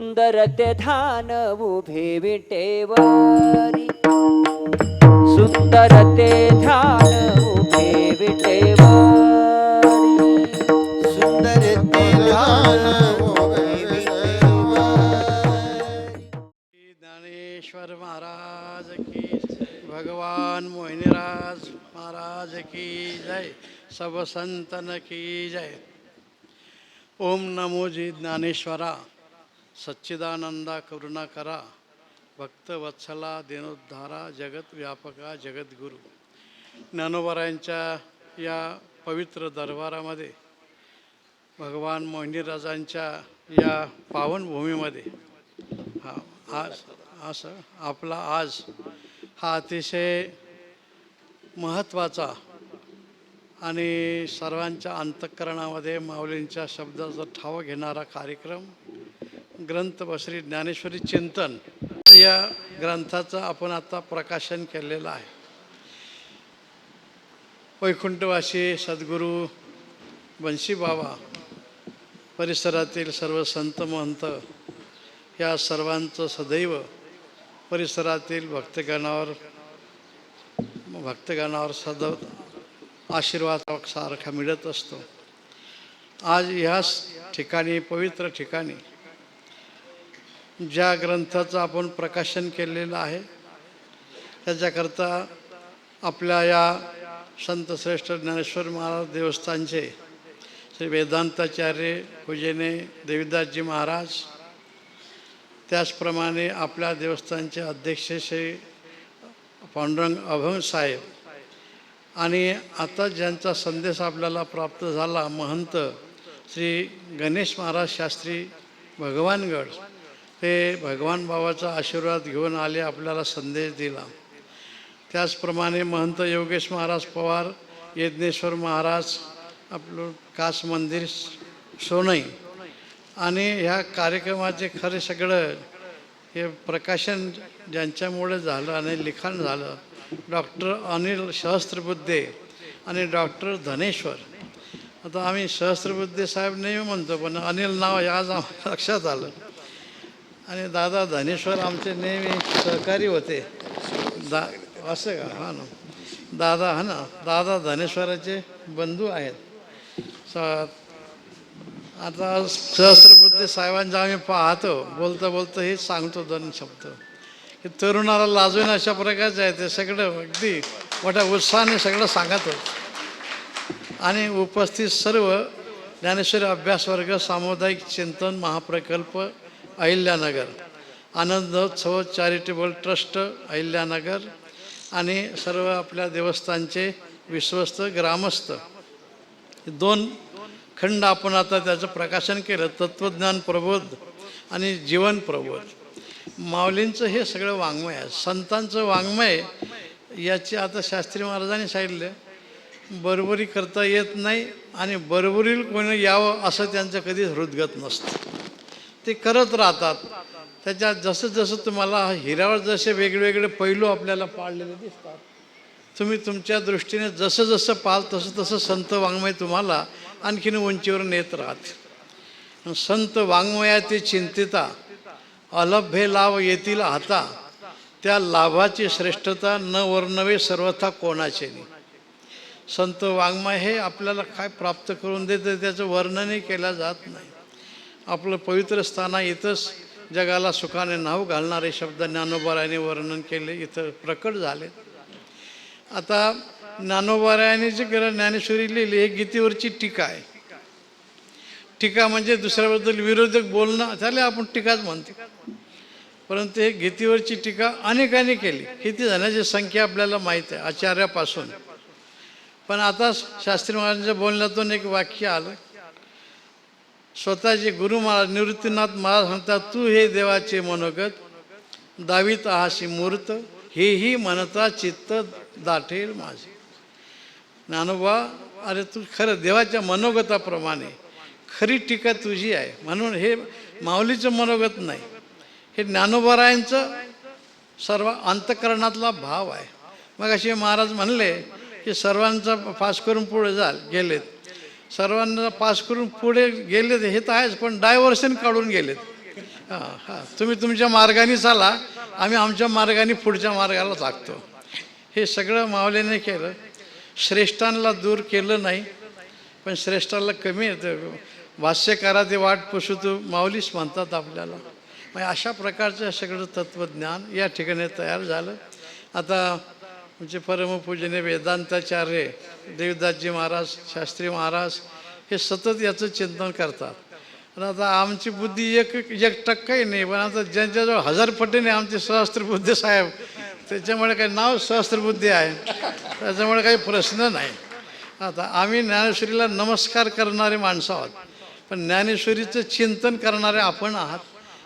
सुंदर ते ध्यान उभे विटेवरी, सुंदर ते ध्यान उभे विटेवरी, सुंदर ते ध्यान उभे विटेवरी. ज्ञानेश्वर महाराज की भगवान मोहिनीराज महाराज की जय. सब संतन की जय. ओम नमो जी ज्ञानेश्वरा, सच्चिदानंदा करुणाकरा, भक्तवत्सला दिनोद्धारा, जगत व्यापका जगद्गुरु. ज्ञानोबारायांच्या या पवित्र दरबारामध्ये, भगवान मोहिनीराजांच्या या पावनभूमीमध्ये आज हा अतिशय महत्त्वाचा आणि सर्वांच्या अंतःकरणामध्ये माऊलींच्या शब्दाचा ठाव घेणारा कार्यक्रम, ग्रंथ श्री ज्ञानेश्वरी चिंतन या ग्रंथाचं आपण आता प्रकाशन केलेलं आहे. वैकुंठवासी सद्गुरू बंशीबाबा, परिसरातील सर्व संत महंत या सर्वांचं सदैव परिसरातील भक्तगणावर सदैव आशीर्वाद सारखा मिळत असतो. आज ह्याच ठिकाणी, पवित्र ठिकाणी, ज्या ग्रंथाचं आपण प्रकाशन केलेलं आहे त्याच्याकरता आपल्या या संतश्रेष्ठ ज्ञानेश्वर महाराज देवस्थानचे श्री वेदांताचार्य पूजने देवीदासजी महाराज, त्याचप्रमाणे आपल्या देवस्थानचे अध्यक्ष श्री पांडुरंग अभंग साहेब, आणि आता ज्यांचा संदेश आपल्याला प्राप्त झाला महंत श्री गणेश महाराज शास्त्री भगवानगड, हे भगवान बाबाचा आशीर्वाद घेऊन आले, आपल्याला संदेश दिला. त्याचप्रमाणे महंत योगेश महाराज पवार, यज्ञेश्वर महाराज, आपलं कास मंदिर सोनई, आणि ह्या कार्यक्रमाचे खरे सगळं हे प्रकाशन ज्यांच्यामुळे झालं आणि लिखाण झालं, डॉक्टर अनिल सहस्त्रबुद्धे आणि डॉक्टर धनेश्वर. आता आम्ही सहस्त्रबुद्धे साहेब नेहमी म्हणतो, पण अनिल नाव आज आम्हाला लक्षात आलं. आणि दादा धनेश्वर आमचे नेहमी सहकारी होते. असं का? हा ना दादा, हा ना दादा धनेश्वराचे बंधू आहेत. आता सहस्त्रबुद्धे साहेबांचा आम्ही पाहतो, बोलता बोलता हेच सांगतो दोन शब्द, की तरुणाला लाजून अशा प्रकारचं आहे. ते सगळं अगदी मोठ्या उत्साहाने सगळं सांगत होत. आणि उपस्थित सर्व ज्ञानेश्वरी अभ्यासवर्ग, सामुदायिक चिंतन महाप्रकल्प अहिल्यानगर, आनंदोत्सव चॅरिटेबल ट्रस्ट अहिल्यानगर, आणि सर्व आपल्या देवस्थानचे विश्वस्त ग्रामस्थ, दोन खंड आपण आता त्याचं प्रकाशन केलं. तत्त्वज्ञान प्रबोध आणि जीवन प्रबोध. माऊलींचं हे सगळं वाङ्मय आहे, संतांचं वाङ्मय. याची आता शास्त्री महाराजांनी सांगितलं, बरोबरी करता येत नाही आणि बरोबरील कोणी यावं असं त्यांचं कधी हृदगत नसतं. ते करत राहतात. त्याच्यात जसं जसं तुम्हाला हिऱ्यावर जसे वेगवेगळे पैलू आपल्याला पाळलेले दिसतात, तुम्ही तुमच्या दृष्टीने जसं जसं पाल तसं तसं संत वाङ्मय तुम्हाला आणखीन उंचीवर नेत राहते. संत वाङ्मयाती चिंतिता, अलभ्य लाभ येतील हाता, त्या लाभाची श्रेष्ठता न वर्णवे सर्वथा कोणाचे नाही. संत वाङ्मय हे आपल्याला काय प्राप्त करून देतं त्याचं वर्णनही केलं जात नाही. आपलं पवित्र स्थान इथंच जगाला सुखाने नाव घालणारे शब्द ज्ञानोबारायांनी वर्णन केले, इथं प्रकट झाले. आता ज्ञानोबारायांनी जे ज्ञानेश्वरी लिहिली, हे गीतेवरची टीका आहे. टीका म्हणजे दुसऱ्याबद्दल विरोधक बोलणं, त्याला आपण टीकाच म्हणतो. परंतु हे गीतेवरची टीका अनेकांनी केली. किती जणांची संख्या आपल्याला माहीत आहे, आचार्यापासून. पण आता शास्त्री महाराजांच्या बोलण्यातून एक वाक्य आलं. स्वतःचे गुरु महाराज निवृत्तीनाथ महाराज म्हणतात, तू हे देवाचे मनोगत दावीत आहाशी मूर्त, हेही म्हणता चित्त दाटेल माझे. ज्ञानोबा, अरे तू खरं देवाच्या मनोगताप्रमाणे खरी टीका तुझी आहे. म्हणून हे माऊलीचं मनोगत नाही, हे ज्ञानोबारायांचं सर्व अंतःकरणातला भाव आहे. मग असे महाराज म्हणले की सर्वांचा पास करून पुढे गेलेत. सर्वांना पास करून पुढे गेलेत हे तर आहेच, पण डायव्हर्शन काढून गेलेत. हां तुम्ही तुमच्या मार्गाने चाला, आम्ही आमच्या मार्गाने पुढच्या मार्गाला लागतो. हे सगळं माऊलीने केलं. श्रेष्ठांना दूर केलं नाही, पण श्रेष्ठाला कमी येतं. भाष्यकारा ते वाट पुसू तू माऊलीच म्हणतात आपल्याला. मग अशा प्रकारचं सगळं तत्त्वज्ञान या ठिकाणी तयार झालं. आता म्हणजे परमपूजनीय वेदांताचार्य देवदासजी महाराज, शास्त्री महाराज हे सतत याचं चिंतन करतात. आणि आता आमची बुद्धी एक टक्काही नाही, पण आता ज्यांच्याजवळ 1000 पटीने आमचे सहस्त्रबुद्धी साहेब, त्याच्यामुळे काही नाव सहस्त्रबुद्धी आहे, त्याच्यामुळे काही प्रश्न नाही. आता आम्ही ज्ञानेश्वरीला नमस्कार करणारे माणसं आहोत, पण ज्ञानेश्वरीचं चिंतन करणारे आपण आहात,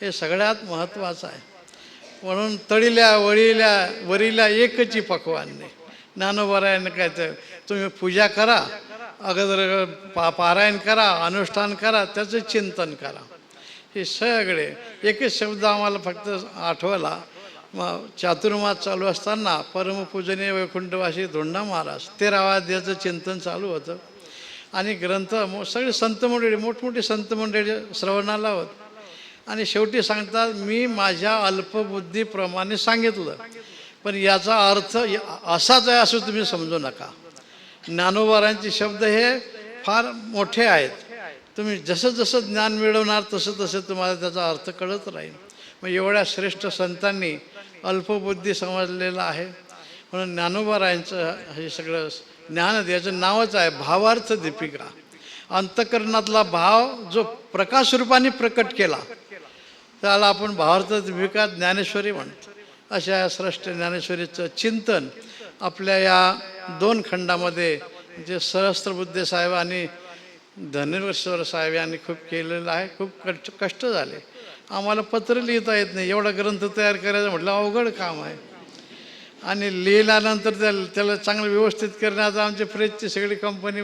हे सगळ्यात महत्त्वाचं आहे. म्हणून तळील्या वरील्या एकची पक्वान्ने. ज्ञानोबरायाने काय तर तुम्ही पूजा करा, अगोदर पारायण करा, अनुष्ठान करा, त्याचं चिंतन करा. हे सगळे एकच शब्द आम्हाला फक्त आठवला. मग चातुर्मास चालू असताना परमपूजनीय वैकुंठवासी धोंडा महाराज 13व्या अध्यायाचं चिंतन चालू होतं. आणि ग्रंथ सगळे संत मंडळी, मोठमोठी संत मंडळी श्रवणाला होत. आणि शेवटी सांगतात, मी माझ्या अल्पबुद्धीप्रमाणे सांगितलं, पण याचा अर्थ असाच आहे असं तुम्ही समजू नका. ज्ञानोबारांचे शब्द हे फार मोठे आहेत. तुम्ही जसं जसं ज्ञान मिळवणार तसं तसं तुम्हाला त्याचा अर्थ कळत राहील. मग एवढ्या श्रेष्ठ संतांनी अल्पबुद्धी समजलेलं आहे. म्हणून ज्ञानोबारायांचं हे सगळं ज्ञान, याचं नावच आहे भावार्थ दीपिका. अंतःकरणातला भाव जो प्रकाश रूपाने प्रकट केला त्याला आपण भावार्थ दीपिका ज्ञानेश्वरी म्हणतो. अशा श्रेष्ठ ज्ञानेश्वरीचं चिंतन आपल्या या 2 खंडामध्ये जे सहस्त्रबुद्धे साहेब आणि धनेश्वर साहेब यांनी खूप केलेलं आहे. खूप कष्ट झाले. आम्हाला पत्र लिहिता येत नाही, एवढा ग्रंथ तयार करायचं म्हटलं अवघड काम आहे. आणि लिहिल्यानंतर त्याला चांगलं व्यवस्थित करण्याचं आमचे प्रेसची सगळी कंपनी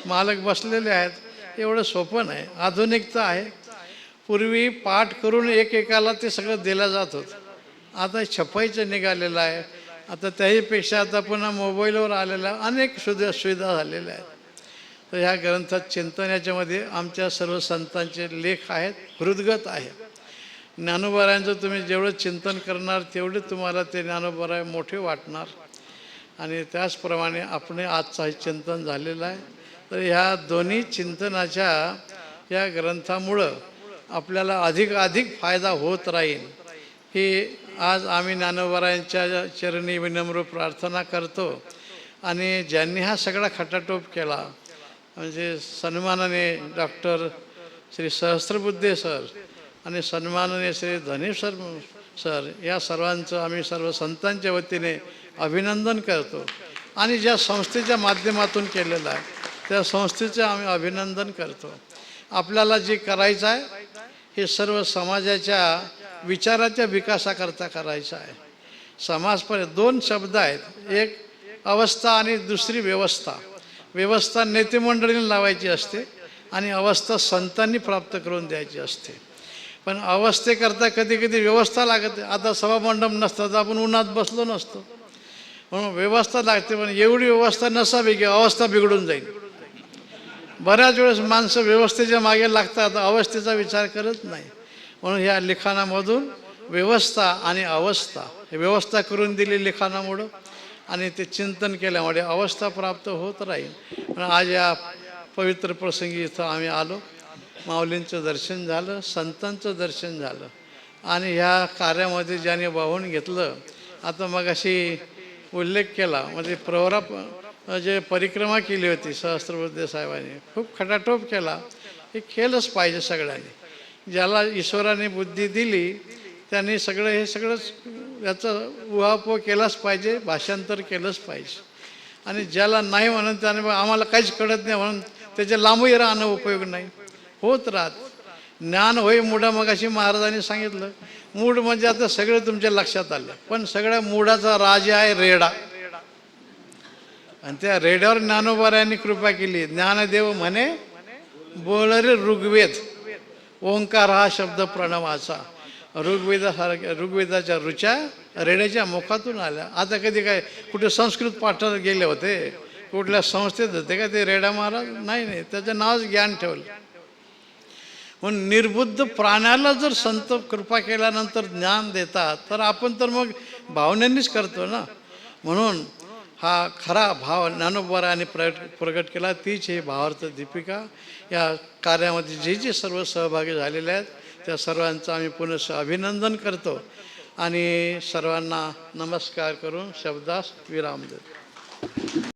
मालक बसलेले आहेत. एवढं सोपं नाही, आधुनिकता आहे. पूर्वी पाठ करून एकेकाला ते सगळं दिलं जात होतं. आता छपाईचं निघालेलं आहे. आता त्याहीपेक्षा आता पुन्हा मोबाईलवर आलेल्या अनेक सुविधा झालेल्या आहेत. तर ह्या ग्रंथात चिंतन याच्यामध्ये आमच्या सर्व संतांचे लेख आहेत, हृदगत आहे. ज्ञानोबारायांचं तुम्ही जेवढं चिंतन करणार तेवढे तुम्हाला ते ज्ञानोबाराय मोठे वाटणार. आणि त्याचप्रमाणे आपण आजचं हे चिंतन झालेलं आहे. तर ह्या दोन्ही चिंतनाच्या या ग्रंथामुळं आपल्याला अधिक फायदा होत राहील, ही आज आम्ही ज्ञानोबारायांच्या चरणी विनम्र प्रार्थना करतो. आणि ज्यांनी हा सगळा खटाटोप केला, म्हणजे सन्मानाने डॉक्टर श्री सहस्त्रबुद्धे सर आणि सन्मानाने श्री धनेश्वर सर, या सर्वांचं आम्ही सर्व संतांच्या वतीने अभिनंदन करतो. आणि ज्या संस्थेच्या माध्यमातून केलेलं आहे त्या संस्थेचं आम्ही अभिनंदन करतो. आपल्याला जे करायचं आहे हे सर्व समाजाच्या विचाराच्या विकासाकरता करायचं आहे. समाजपर्यंत 2 शब्द आहेत, एक अवस्था आणि दुसरी व्यवस्था. व्यवस्था नेतेमंडळीने लावायची असते आणि अवस्था संतांनी प्राप्त करून द्यायची असते. पण अवस्थेकरता कधी कधी व्यवस्था लागते. आता सभामंडप नसतं तर आपण उन्हात बसलो नसतो, म्हणून व्यवस्था लागते. पण एवढी व्यवस्था नसावी की अवस्था बिघडून जाईल. बऱ्याच वेळेस माणसं व्यवस्थेच्या मागे लागतात, अवस्थेचा विचार करत नाही. म्हणून ह्या लिखाणामधून व्यवस्था आणि अवस्था, हे व्यवस्था करून दिली लिखाणामुळं आणि ते चिंतन केल्यामुळे अवस्था प्राप्त होत राहील. पण आज या पवित्र प्रसंगी इथं आम्ही आलो, माऊलींचं दर्शन झालं, संतांचं दर्शन झालं. आणि ह्या कार्यामध्ये ज्याने वाहून घेतलं, आता मग अशी उल्लेख केला, म्हणजे प्रवरा जे परिक्रमा केली होती सहस्त्रबुद्धे साहेबांनी, खूप खटाटोप केला. हे केलंच पाहिजे सगळ्यांनी. ज्याला ईश्वराने बुद्धी दिली त्यांनी हे सगळंच याचा उहापोह केलाच पाहिजे, भाषांतर केलंच पाहिजे. आणि ज्याला नाही म्हणून त्याने आम्हाला काहीच कळत नाही म्हणून त्याचे लांबही राहणं उपयोग नाही, होत राहत. ज्ञान होय मूढा, मग अशी महाराजांनी सांगितलं. मूढ म्हणजे आता सगळं तुमच्या लक्षात आलं, पण सगळ्या मूढाचा राजा आहे रेडा. आणि त्या रेड्यावर ज्ञानोबारायांनी कृपा केली. ज्ञानदेव म्हणे बोल रे ऋग्वेद, ओंकार हा शब्द प्रणवाचा. ऋग्वेदाच्या ऋचा रेड्याच्या मुखातून आल्या. आता कधी काय कुठे संस्कृत पाठात गेले होते, कुठल्या संस्थेत होते का ते रेडा महाराज? नाही, त्याचं नावच ज्ञान ठेवलं. म्हणून निर्बुद्ध प्राण्याला जर संत कृपा केल्यानंतर ज्ञान देतात तर आपण तर मग भावनेनेच करतो ना. म्हणून हा खरा भाव ज्ञानोबारांनी प्रगट केला. तीच ही भावार्थ दीपिका. या कार्यामध्ये जे जे सर्व सहभागी झालेले आहेत त्या सर्वांचं आम्ही पुनश्च अभिनंदन करतो आणि सर्वांना नमस्कार करून शब्दास विराम देतो.